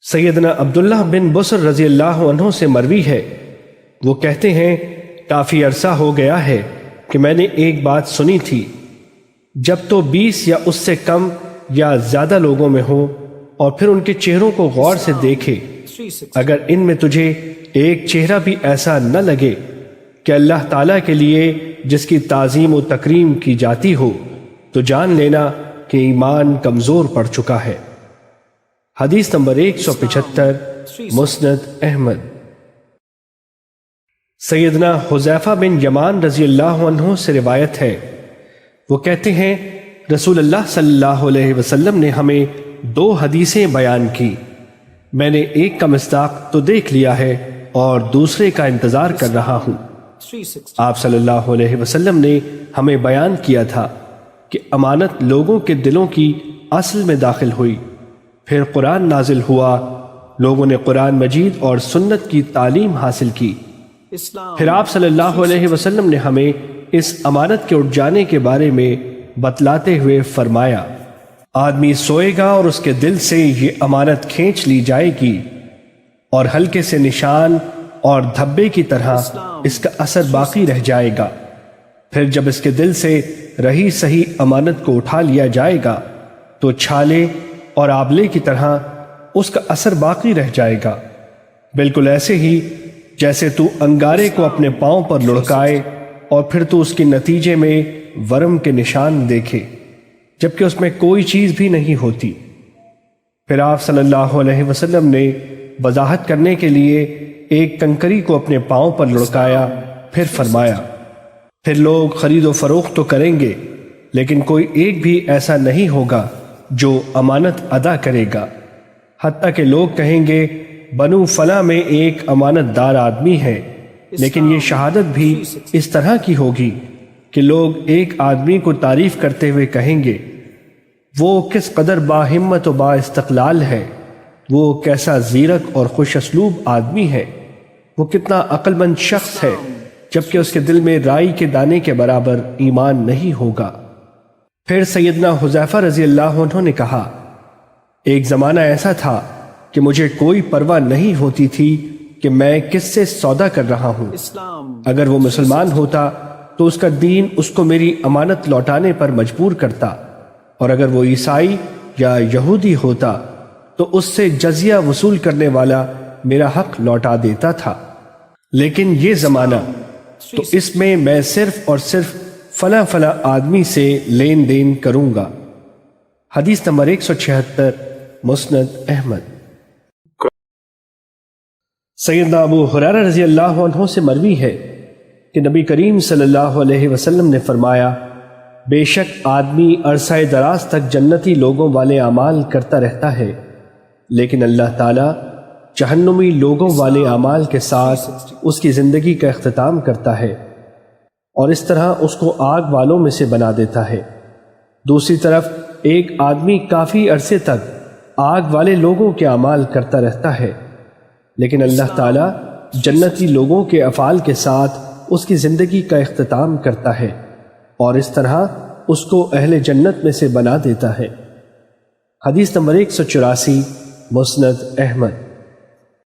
سیدنا عبداللہ بن بصر رضی اللہ عنہ سے مروی ہے، وہ کہتے ہیں کافی عرصہ ہو گیا ہے کہ میں نے ایک بات سنی تھی، جب تو 20 یا اس سے کم یا زیادہ لوگوں میں ہو اور پھر ان کے چہروں کو غور سے دیکھے، اگر ان میں تجھے ایک چہرہ بھی ایسا نہ لگے کہ اللہ تعالیٰ کے لیے جس کی تعظیم و تکریم کی جاتی ہو، تو جان لینا کہ ایمان کمزور پڑ چکا ہے۔ حدیث نمبر 175، مسند احمد۔ سیدنا حذیفہ بن یمان رضی اللہ عنہ سے روایت ہے، وہ کہتے ہیں رسول اللہ صلی اللہ علیہ وسلم نے ہمیں 2 حدیثیں بیان کی، میں نے ایک کا مصداق تو دیکھ لیا ہے اور دوسرے کا انتظار کر رہا ہوں۔ آپ صلی اللہ علیہ وسلم نے ہمیں بیان کیا تھا کہ امانت لوگوں کے دلوں کی اصل میں داخل ہوئی، پھر قرآن نازل ہوا، لوگوں نے قرآن مجید اور سنت کی تعلیم حاصل کی، پھر آپ صلی اللہ علیہ وسلم نے ہمیں اس امانت کے اٹھ جانے کے بارے میں بتلاتے ہوئے فرمایا، آدمی سوئے گا اور اس کے دل سے یہ امانت کھینچ لی جائے گی اور ہلکے سے نشان اور دھبے کی طرح اس کا اثر باقی رہ جائے گا، پھر جب اس کے دل سے رہی صحیح امانت کو اٹھا لیا جائے گا تو چھالے اور آبلے کی طرح اس کا اثر باقی رہ جائے گا، بالکل ایسے ہی جیسے تو انگارے کو اپنے پاؤں پر لڑکائے اور پھر تو اس کے نتیجے میں ورم کے نشان دیکھے جبکہ اس میں کوئی چیز بھی نہیں ہوتی۔ پھر آپ صلی اللہ علیہ وسلم نے وضاحت کرنے کے لیے ایک کنکری کو اپنے پاؤں پر لڑکایا، پھر فرمایا، پھر لوگ خرید و فروخت تو کریں گے لیکن کوئی ایک بھی ایسا نہیں ہوگا جو امانت ادا کرے گا، حتیٰ کہ لوگ کہیں گے بنو فلاں میں ایک امانت دار آدمی ہے، لیکن یہ شہادت بھی اس طرح کی ہوگی کہ لوگ ایک آدمی کو تعریف کرتے ہوئے کہیں گے وہ کس قدر باہمت و با استقلال ہے، وہ کیسا زیرک اور خوش اسلوب آدمی ہے، وہ کتنا عقل مند شخص ہے، جبکہ اس کے دل میں رائی کے دانے کے برابر ایمان نہیں ہوگا۔ پھر سیدنا حذیفہ رضی اللہ عنہ نے کہا، ایک زمانہ ایسا تھا کہ مجھے کوئی پرواہ نہیں ہوتی تھی کہ میں کس سے سودا کر رہا ہوں، اگر وہ مسلمان ہوتا تو اس کا دین اس کو میری امانت لوٹانے پر مجبور کرتا، اور اگر وہ عیسائی یا یہودی ہوتا تو اس سے جزیہ وصول کرنے والا میرا حق لوٹا دیتا تھا، لیکن یہ زمانہ تو اس میں صرف اور صرف فلاں فلاں آدمی سے لین دین کروں گا۔ حدیث نمبر 176، مسند احمد۔ سیدنا ابو ہریرہ رضی اللہ عنہ سے مروی ہے کہ نبی کریم صلی اللہ علیہ وسلم نے فرمایا، بے شک آدمی عرصہ دراز تک جنتی لوگوں والے اعمال کرتا رہتا ہے، لیکن اللہ تعالیٰ جہنمی لوگوں والے اعمال کے ساتھ اس کی زندگی کا اختتام کرتا ہے اور اس طرح اس کو آگ والوں میں سے بنا دیتا ہے۔ دوسری طرف ایک آدمی کافی عرصے تک آگ والے لوگوں کے اعمال کرتا رہتا ہے، لیکن اللہ تعالیٰ جنتی لوگوں کے افعال کے ساتھ اس کی زندگی کا اختتام کرتا ہے اور اس طرح اس کو اہل جنت میں سے بنا دیتا ہے۔ حدیث نمبر 184، مسند احمد۔